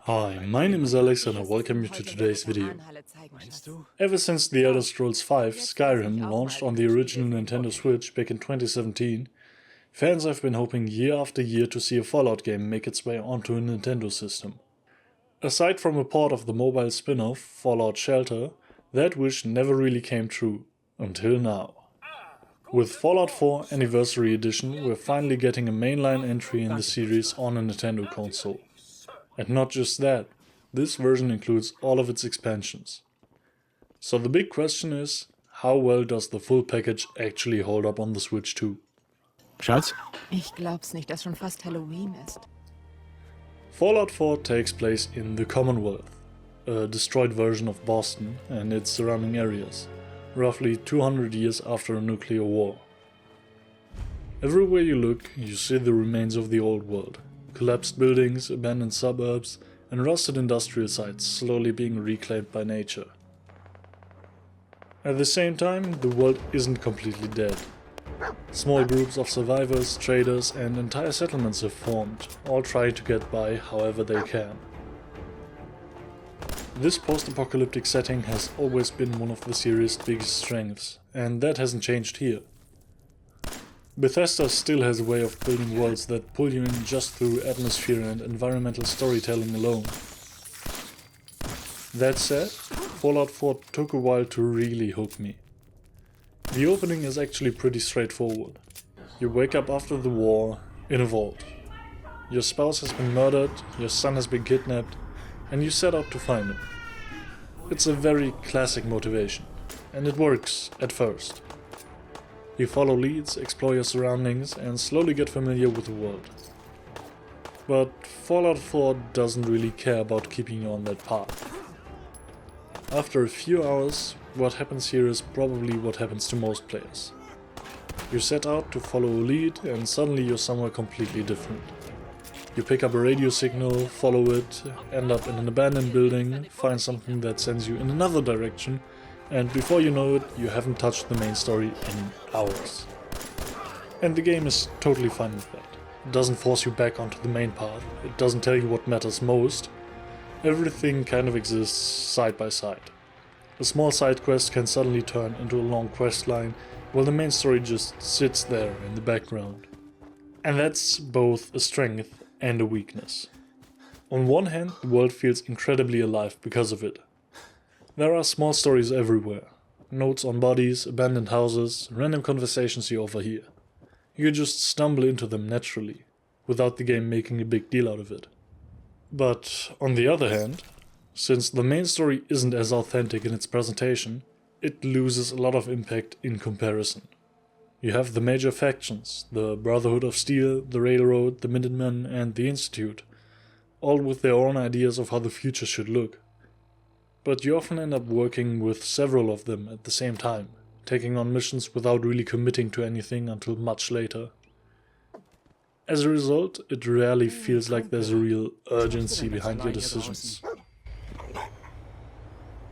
Hi, my name is Alex and I welcome you to today's video. Ever since The Elder Scrolls V Skyrim launched on the original Nintendo Switch back in 2017, fans have been hoping year after year to see a Fallout game make its way onto a Nintendo system. Aside from a port of the mobile spin-off, Fallout Shelter, that wish never really came true, until now. With Fallout 4 Anniversary Edition, we're finally getting a mainline entry in the series on a Nintendo console. And not just that, this version includes all of its expansions. So the big question is, how well does the full package actually hold up on the Switch 2? Schatz? Ich glaub's nicht, dass schon fast Halloween ist. Fallout 4 takes place in the Commonwealth, a destroyed version of Boston and its surrounding areas, roughly 200 years after a nuclear war. Everywhere you look, you see the remains of the old world. Collapsed buildings, abandoned suburbs, and rusted industrial sites slowly being reclaimed by nature. At the same time, the world isn't completely dead. Small groups of survivors, traders, and entire settlements have formed, all trying to get by however they can. This post-apocalyptic setting has always been one of the series' biggest strengths, and that hasn't changed here. Bethesda still has a way of building worlds that pull you in just through atmosphere and environmental storytelling alone. That said, Fallout 4 took a while to really hook me. The opening is actually pretty straightforward. You wake up after the war, in a vault. Your spouse has been murdered, your son has been kidnapped, and you set out to find him. It's a very classic motivation, and it works at first. You follow leads, explore your surroundings, and slowly get familiar with the world. But Fallout 4 doesn't really care about keeping you on that path. After a few hours, what happens here is probably what happens to most players. You set out to follow a lead, and suddenly you're somewhere completely different. You pick up a radio signal, follow it, end up in an abandoned building, find something that sends you in another direction, and before you know it, you haven't touched the main story in hours. And the game is totally fine with that. It doesn't force you back onto the main path, it doesn't tell you what matters most. Everything kind of exists side by side. A small side quest can suddenly turn into a long quest line, while the main story just sits there in the background. And that's both a strength and a weakness. On one hand, the world feels incredibly alive because of it. There are small stories everywhere. Notes on bodies, abandoned houses, random conversations you overhear. You just stumble into them naturally, without the game making a big deal out of it. But on the other hand, since the main story isn't as authentic in its presentation, it loses a lot of impact in comparison. You have the major factions, the Brotherhood of Steel, the Railroad, the Minutemen, and the Institute, all with their own ideas of how the future should look. But you often end up working with several of them at the same time, taking on missions without really committing to anything until much later. As a result, it rarely feels like there's a real urgency behind your decisions.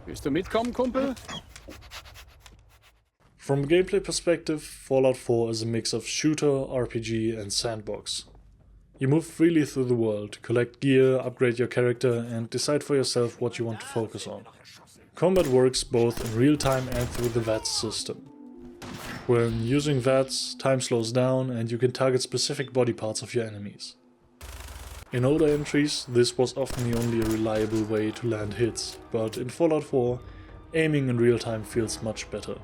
Willst du mitkommen, Kumpel? From a gameplay perspective, Fallout 4 is a mix of shooter, RPG, and sandbox. You move freely through the world, collect gear, upgrade your character, and decide for yourself what you want to focus on. Combat works both in real time and through the VATS system. When using VATS, time slows down and you can target specific body parts of your enemies. In older entries, this was often the only reliable way to land hits, but in Fallout 4, aiming in real time feels much better.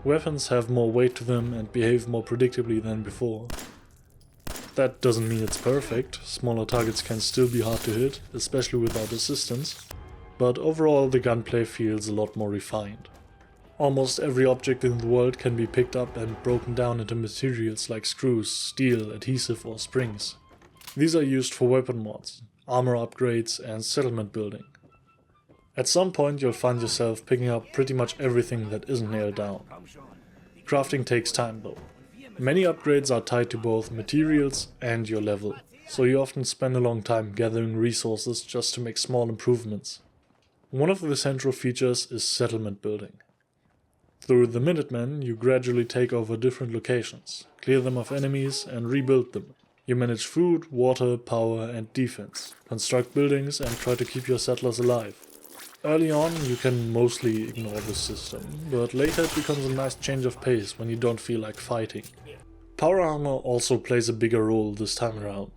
Weapons have more weight to them and behave more predictably than before. That doesn't mean it's perfect, smaller targets can still be hard to hit, especially without assistance, but overall the gunplay feels a lot more refined. Almost every object in the world can be picked up and broken down into materials like screws, steel, adhesive or springs. These are used for weapon mods, armor upgrades and settlement building. At some point you'll find yourself picking up pretty much everything that isn't nailed down. Crafting takes time though. Many upgrades are tied to both materials and your level, so you often spend a long time gathering resources just to make small improvements. One of the central features is settlement building. Through the Minutemen, you gradually take over different locations, clear them of enemies and rebuild them. You manage food, water, power and defense, construct buildings and try to keep your settlers alive. Early on you can mostly ignore this system, but later it becomes a nice change of pace when you don't feel like fighting. Power armor also plays a bigger role this time around.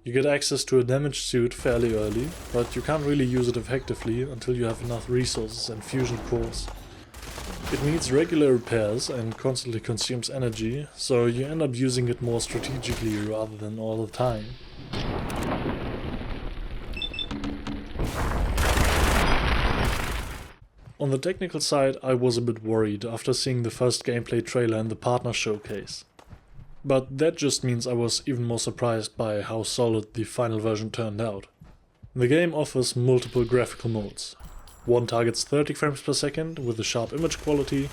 You get access to a damaged suit fairly early, but you can't really use it effectively until you have enough resources and fusion cores. It needs regular repairs and constantly consumes energy, so you end up using it more strategically rather than all the time. On the technical side, I was a bit worried after seeing the first gameplay trailer in the partner showcase. But that just means I was even more surprised by how solid the final version turned out. The game offers multiple graphical modes. One targets 30 frames per second with a sharp image quality,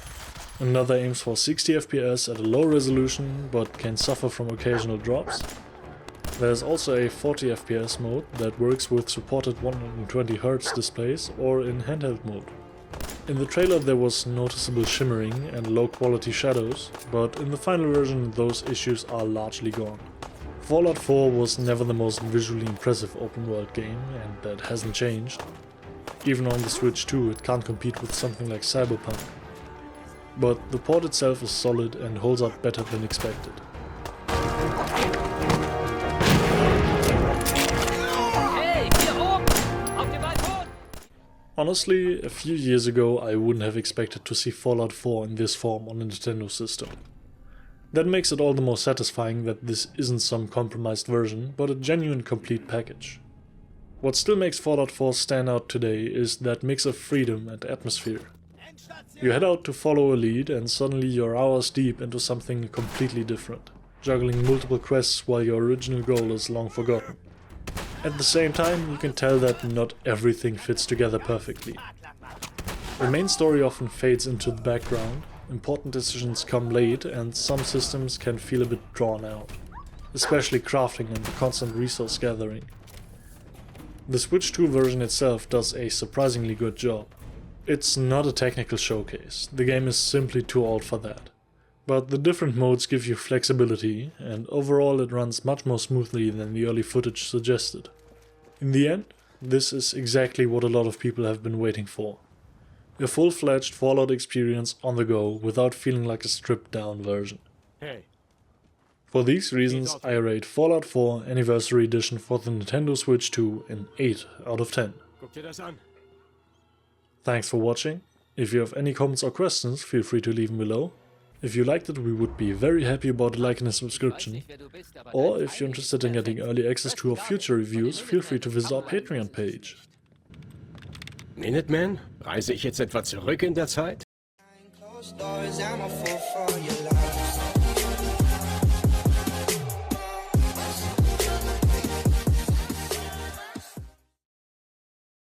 another aims for 60 FPS at a low resolution but can suffer from occasional drops. There's also a 40 FPS mode that works with supported 120Hz displays or in handheld mode. In the trailer there was noticeable shimmering and low quality shadows, but in the final version those issues are largely gone. Fallout 4 was never the most visually impressive open world game, and that hasn't changed. Even on the Switch 2 it can't compete with something like Cyberpunk. But the port itself is solid and holds up better than expected. Honestly, a few years ago I wouldn't have expected to see Fallout 4 in this form on a Nintendo system. That makes it all the more satisfying that this isn't some compromised version, but a genuine complete package. What still makes Fallout 4 stand out today is that mix of freedom and atmosphere. You head out to follow a lead and suddenly you're hours deep into something completely different, juggling multiple quests while your original goal is long forgotten. At the same time, you can tell that not everything fits together perfectly. The main story often fades into the background, important decisions come late, and some systems can feel a bit drawn out, especially crafting and the constant resource gathering. The Switch 2 version itself does a surprisingly good job. It's not a technical showcase, the game is simply too old for that. But the different modes give you flexibility, and overall it runs much more smoothly than the early footage suggested. In the end, this is exactly what a lot of people have been waiting for. A full-fledged Fallout experience on the go without feeling like a stripped-down version. Hey. For these reasons, I rate Fallout 4 Anniversary Edition for the Nintendo Switch 2 an 8 out of 10. Guck dir das an. Thanks for watching. If you have any comments or questions, feel free to leave them below. If you liked it, we would be very happy about a like and a subscription. Or if you're interested in getting early access to our future reviews, feel free to visit our Patreon page. Minuteman? Reise ich jetzt etwa zurück in der Zeit? Closed doors, I'm a fool for your life.